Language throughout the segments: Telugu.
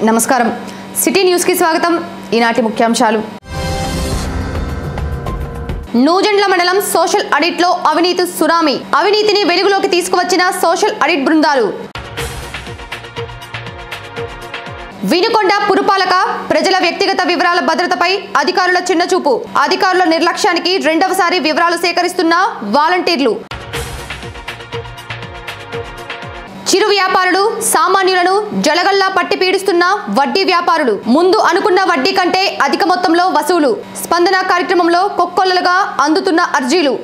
నమస్కారం సిటీ న్యూస్ కి స్వాగతం ఈనాటి ముఖ్యాంశాలు నూజెండ్ల మండలం సోషల్ ఆడిట్ లో అవినీతి సునామీ అవినీతిని వెలుగులోకి తీసుకువచ్చిన సోషల్ ఆడిట్ బృందాలు వినుకొండ పురపాలక ప్రజల వ్యక్తిగత వివరాల భద్రతపై అధికారుల చిన్నచూపు అధికారుల నిర్లక్ష్యానికి రెండవసారి వివరాలు సేకరిస్తున్న వాలంటీర్లు చిరు వ్యాపారులు సామాన్యులను జలగల్లా పట్టి పీడిస్తున్న వడ్డీ వ్యాపారులు ముందు అనుకున్న వడ్డీ కంటే అధిక మొత్తంలో వసూలు స్పందన కార్యక్రమంలో కొక్కొల్లలుగా అందుతున్న అర్జీలు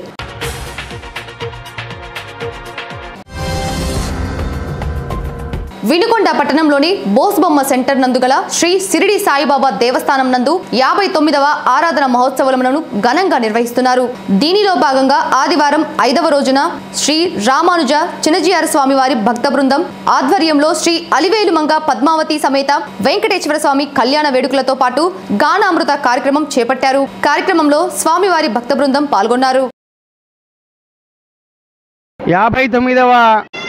వినుకొండ పట్టణంలోని బోస్బొమ్మ సెంటర్ నందుగల శ్రీ సిరిడి సాయిబాబా దేవస్థానం నందు 59వ ఆరాధన మహోత్సవాలను ఘనంగా నిర్వహిస్తున్నారు. దీనిలో భాగంగా ఆదివారం 5వ రోజున శ్రీ రామానుజ చినజియార స్వామి వారి భక్త బృందం ఆధ్వర్యంలో శ్రీ అలివేలుమంగ పద్మావతి సమేత వెంకటేశ్వర స్వామి కళ్యాణ వేడుకలతో పాటు గానామృత కార్యక్రమం చేపట్టారు. కార్యక్రమంలో స్వామివారి భక్త బృందం పాల్గొన్నారు. 59వ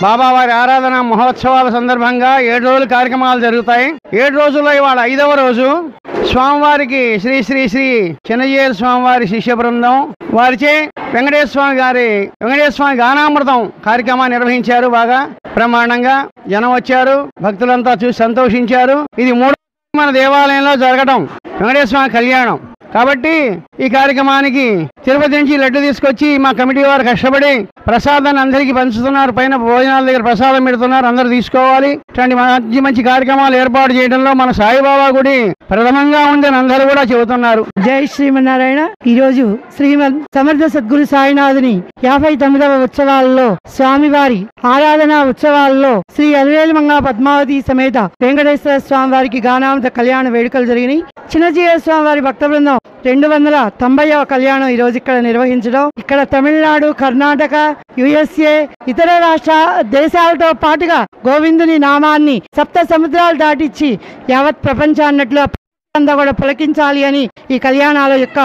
బాబావారి ఆరాధన మహోత్సవాల సందర్భంగా 7 రోజుల కార్యక్రమాలు జరుగుతాయి. 7 రోజుల్లో ఇవాళ 5వ రోజు స్వామివారికి శ్రీ శ్రీ శ్రీ చిన్నజీయర స్వామివారి శిష్య బృందం వారిచే వెంకటేశ్వర స్వామి గానామృతం కార్యక్రమాన్ని నిర్వహించారు. బాగా బ్రహ్మాండంగా జనం వచ్చారు, భక్తులంతా చూసి సంతోషించారు. ఇది 3వ మన దేవాలయంలో జరగడం వెంకటేశ్వర స్వామి కళ్యాణం కాబట్టి ఈ కార్యక్రమానికి తిరుపతి నుంచి లడ్డు తీసుకొచ్చి మా కమిటీ వారు కష్టపడి ప్రసాదాన్ని అందరికీ పంచుతున్నారు. పైన భోజనాల దగ్గర ప్రసాదం పెడుతున్నారు, అందరూ తీసుకోవాలి. ఇట్లాంటి మంచి మంచి కార్యక్రమాలు ఏర్పాటు చేయడంలో మన సాయిబాబా గుడి ప్రథమంగా ఉందని అందరూ కూడా చెబుతున్నారు. జై శ్రీమన్నారాయణ. ఈ రోజు శ్రీమద్ సమర్థ సద్గురు సాయినాథుని 59వ ఉత్సవాల్లో స్వామివారి ఆరాధనా ఉత్సవాల్లో శ్రీ అలివేలుమంగ పద్మావతి సమేత వెంకటేశ్వర స్వామి వారికి గానామృత కళ్యాణ వేడుకలు జరిగినాయి. చిన్నజీయర స్వామి వారి భక్త బృందం 290వ కళ్యాణం ఈ రోజు ఇక్కడ నిర్వహించడం, ఇక్కడ తమిళనాడు, కర్ణాటక, USA ఇతర దేశాలతో పాటుగా గోవిందుని నామాన్ని సప్త సముద్రాలు దాటిచ్చి యావత్ ప్రపంచాన్నట్లు అంతా కూడా పులకించాలి అని ఈ కళ్యాణాల యొక్క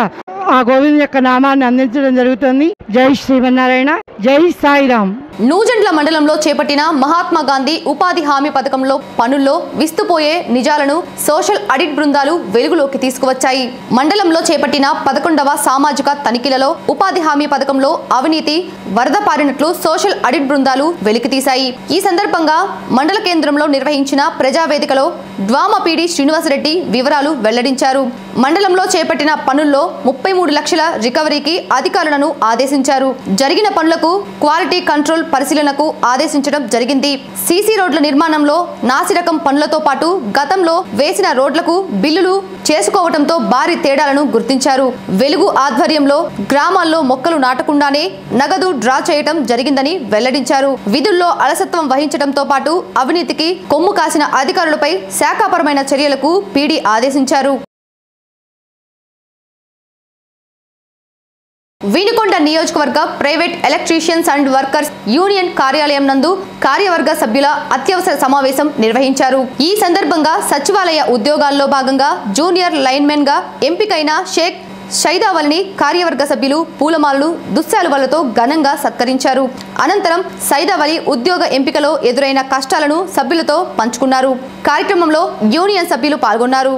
ఆ గోవిందు యొక్క నామాన్ని అందించడం జరుగుతుంది. జై శ్రీమన్నారాయణ. జై సాయిరామ్. నూజెండ్ల మండలంలో చేపట్టిన మహాత్మా గాంధీ ఉపాధి హామీ పథకంలో పనుల్లో విస్తుపోయే నిజాలను సోషల్ ఆడిట్ బృందాలు వెలుగులోకి తీసుకువచ్చాయి. మండలంలో చేపట్టిన 11వ సామాజిక తనిఖీలలో ఉపాధి హామీ పథకంలో అవినీతి వరద పారినట్లు సోషల్ ఆడిట్ బృందాలు వెలికితీశాయి. ఈ సందర్భంగా మండల కేంద్రంలో నిర్వహించిన ప్రజావేదికలో ద్వామపీడి శ్రీనివాసరెడ్డి వివరాలు వెల్లడించారు. మండలంలో చేపట్టిన పనుల్లో 33 లక్షల రికవరీకి అధికారులను ఆదేశించారు. జరిగిన పనులకు క్వాలిటీ కంట్రోల్ పరిశీలనకు ఆదేశించడం జరిగింది. సీసీ రోడ్ల నిర్మాణంలో నాసిరకం పనులతో పాటు గతంలో వేసిన రోడ్లకు బిల్లులు చేసుకోవడంతో భారీ తేడాలను గుర్తించారు. వెలుగు ఆధ్వర్యంలో గ్రామాల్లో మొక్కలు నాటకుండానే నగదు డ్రా చేయడం జరిగిందని వెల్లడించారు. విధుల్లో అలసత్వం వహించడంతో పాటు అవినీతికి కొమ్ము కాసిన అధికారులపై శాఖాపరమైన చర్యలకు పీడీ ఆదేశించారు. వినుకొండ నియోజకవర్గ private electricians and workers union కార్యాలయం నందు కార్యవర్గ సభ్యుల అత్యవసర సమావేశం నిర్వహించారు. ఈ సందర్భంగా సచివాలయ ఉద్యోగాల్లో భాగంగా జూనియర్ లైన్మెన్ గా ఎంపికైన షేక్ సైదావలిని కార్యవర్గ సభ్యులు పూలమాలలు దుశ్శాలువలతో ఘనంగా సత్కరించారు. అనంతరం సైదావలి ఉద్యోగ ఎంపికలో ఎదురైన కష్టాలను సభ్యులతో పంచుకున్నారు. కార్యక్రమంలో యూనియన్ సభ్యులు పాల్గొన్నారు.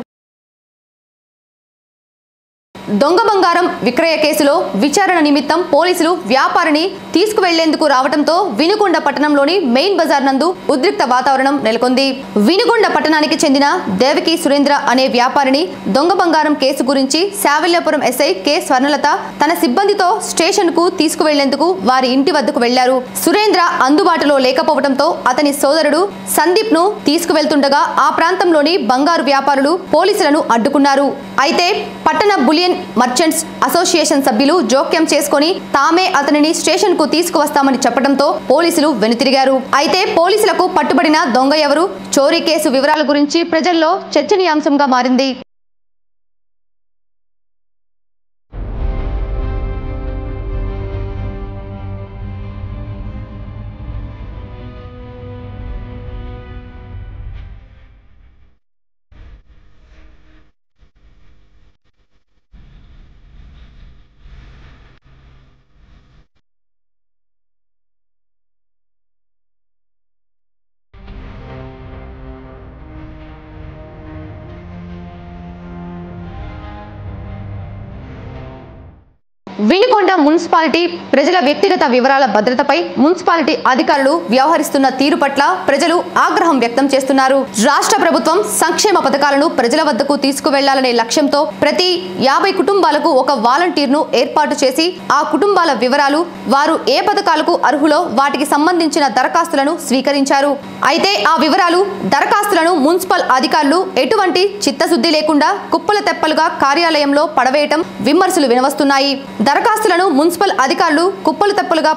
దొంగ బంగారం విక్రయ కేసులో విచారణ నిమిత్తం పోలీసులు వ్యాపారిని తీసుకువెళ్లేందుకు రావడంతో వినుకొండ పట్టణంలోని మెయిన్ బజార్ నందు ఉద్రిక్త వాతావరణం నెలకొంది. వినుకొండ పట్టణానికి చెందిన దేవకి సురేంద్ర అనే వ్యాపారిని దొంగ బంగారం కేసు గురించి శావల్యాపురం ఎస్ఐ కె స్వర్ణలత తన సిబ్బందితో స్టేషన్ కు తీసుకువెళ్లేందుకు వారి ఇంటి వద్దకు వెళ్లారు. సురేంద్ర అందుబాటులో లేకపోవడంతో అతని సోదరుడు సందీప్ ను తీసుకువెళ్తుండగా ఆ ప్రాంతంలోని బంగారు వ్యాపారులు పోలీసులను అడ్డుకున్నారు. అయితే పట్టణ బులియన్ మర్చెంట్స్ అసోసియేషన్ సభ్యులు జోక్యం చేసుకుని తామే అతనిని స్టేషన్ కు తీసుకువస్తామని చెప్పడంతో పోలీసులు వెనుతిరిగారు. అయితే పోలీసులకు పట్టుబడిన దొంగ ఎవరు, చోరీ కేసు వివరాల గురించి ప్రజల్లో చర్చనీయాంశంగా మారింది. వినుకొండ మున్సిపాలిటీ ప్రజల వ్యక్తిగత వివరాల భద్రతపై మున్సిపాలిటీ అధికారులు వ్యవహరిస్తున్న తీరు పట్ల ప్రజలు ఆగ్రహం వ్యక్తం చేస్తున్నారు. రాష్ట్ర ప్రభుత్వం సంక్షేమ పథకాలను ప్రజల వద్దకు తీసుకువెళ్లాలనే లక్ష్యంతో ప్రతి 50 కుటుంబాలకు ఒక వాలంటీర్ను ఏర్పాటు చేసి ఆ కుటుంబాల వివరాలు, వారు ఏ పథకాలకు అర్హులో వాటికి సంబంధించిన దరఖాస్తులను స్వీకరించారు. అయితే ఆ వివరాలు, దరఖాస్తులను మున్సిపల్ అధికారులు ఎటువంటి చిత్తశుద్ధి లేకుండా కుప్పల తెప్పలుగా కార్యాలయంలో పడవేయటం విమర్శలు వినవస్తున్నాయి. దరఖాస్తులను మున్సిపల్ అధికారులు కుప్పలు తెప్పలుగా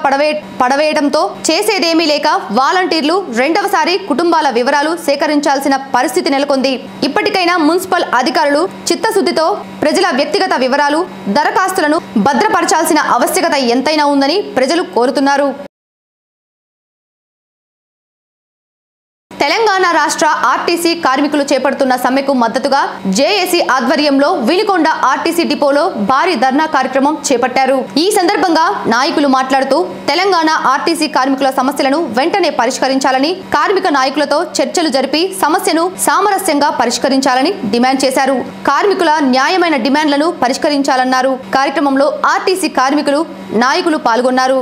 పడవేయడంతో చేసేదేమీ లేక వాలంటీర్లు రెండవసారి కుటుంబాల వివరాలు సేకరించాల్సిన పరిస్థితి నెలకొంది. ఇప్పటికైనా మున్సిపల్ అధికారులు చిత్తశుద్ధితో ప్రజల వ్యక్తిగత వివరాలు, దరఖాస్తులను భద్రపరచాల్సిన ఆవశ్యకత ఎంతైనా ఉందని ప్రజలు కోరుతున్నారు. తెలంగాణ రాష్ట్ర ఆర్టీసీ కార్మికులు చేపడుతున్న సమ్మెకు మద్దతుగా జేఏసీ ఆధ్వర్యంలో వినుకొండ ఆర్టీసీ డిపోలో భారీ ధర్నా కార్యక్రమం చేపట్టారు. ఈ సందర్భంగా నాయకులు మాట్లాడుతూ తెలంగాణ ఆర్టీసీ కార్మికుల సమస్యలను వెంటనే పరిష్కరించాలని, కార్మిక నాయకులతో చర్చలు జరిపి సమస్యను సామరస్యంగా పరిష్కరించాలని డిమాండ్ చేశారు. కార్మికుల న్యాయమైన డిమాండ్లను పరిష్కరించాలన్నారు. కార్యక్రమంలో ఆర్టీసీ కార్మికులు, నాయకులు పాల్గొన్నారు.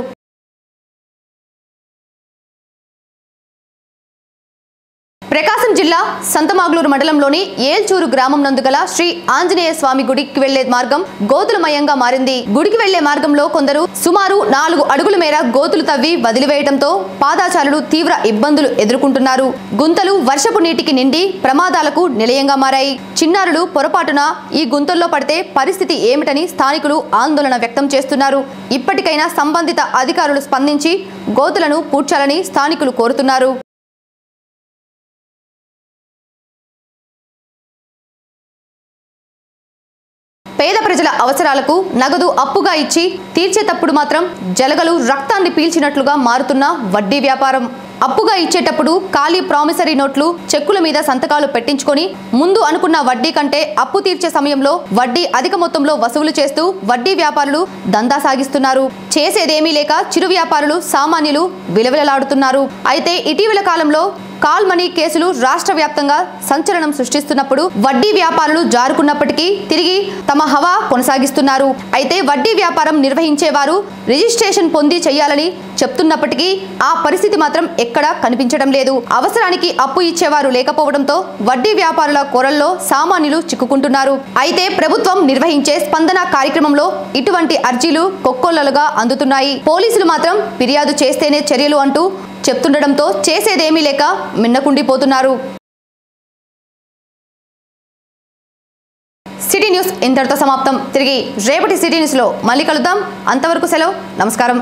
ప్రకాశం జిల్లా సంతమాగులూరు మండలంలోని ఏల్చూరు గ్రామం నందు గల శ్రీ ఆంజనేయ స్వామి గుడికి వెళ్లే మార్గం గోతులమయంగా మారింది. గుడికి వెళ్లే మార్గంలో కొందరు సుమారు 4 అడుగుల మేర గోతులు తవ్వి వదిలివేయడంతో పాదాచారులు తీవ్ర ఇబ్బందులు ఎదుర్కొంటున్నారు. గుంతలు వర్షపు నీటికి నిండి ప్రమాదాలకు నిలయంగా మారాయి. చిన్నారులు పొరపాటున ఈ గుంతల్లో పడితే పరిస్థితి ఏమిటని స్థానికులు ఆందోళన వ్యక్తం చేస్తున్నారు. ఇప్పటికైనా సంబంధిత అధికారులు స్పందించి గోతులను పూడ్చాలని స్థానికులు కోరుతున్నారు. పేద ప్రజల అవసరాలకు నగదు అప్పుగా ఇచ్చి తీర్చేటప్పుడు మాత్రం జలగలు రక్తాన్ని పీల్చినట్లుగా మారుతున్న వడ్డీ వ్యాపారం. అప్పుగా ఇచ్చేటప్పుడు ఖాళీ ప్రామిసరీ నోట్లు, చెక్కుల మీద సంతకాలు పెట్టించుకొని ముందు అనుకున్న వడ్డీ కంటే అప్పు తీర్చే సమయంలో వడ్డీ అధిక మొత్తంలో వసూలు చేస్తూ వడ్డీ వ్యాపారులు దందా సాగిస్తున్నారు. చేసేదేమీ లేక చిరు వ్యాపారులు, సామాన్యులు విలవిలలాడుతున్నారు. అయితే ఇటీవల కాలంలో కాల్ మనీ కేసులు రాష్ట్ర వ్యాప్తంగా సంచలనం సృష్టిస్తున్నప్పుడు వడ్డీ వ్యాపారులు జారుకున్నప్పటికీ తిరిగి తమ హవా కొనసాగిస్తున్నారు. అయితే వడ్డీ వ్యాపారం నిర్వహించేవారు రిజిస్ట్రేషన్ పొంది చేయాలని చెప్తున్నప్పటికీ ఆ పరిస్థితి మాత్రం ఎక్కడా కనిపించడం లేదు. అవసరానికి అప్పు ఇచ్చేవారు లేకపోవడంతో వడ్డీ వ్యాపారుల కొరల్లో సామాన్యులు చిక్కుకుంటున్నారు. అయితే ప్రభుత్వం నిర్వహించే స్పందన కార్యక్రమంలో ఇటువంటి అర్జీలు కొక్కొల్లలుగా అందుతున్నాయి. పోలీసులు మాత్రం ఫిర్యాదు చేస్తేనే చర్యలు అంటూ చెప్తుండడంతో చేసేదేమీ లేక మిన్నకుండిపోతున్నారు. సిటీ న్యూస్ ఇంతటితో సమాప్తం. తిరిగి రేపటి సిటీ న్యూస్ లో మళ్ళీ కలుద్దాం. అంతవరకు సెలవు. నమస్కారం.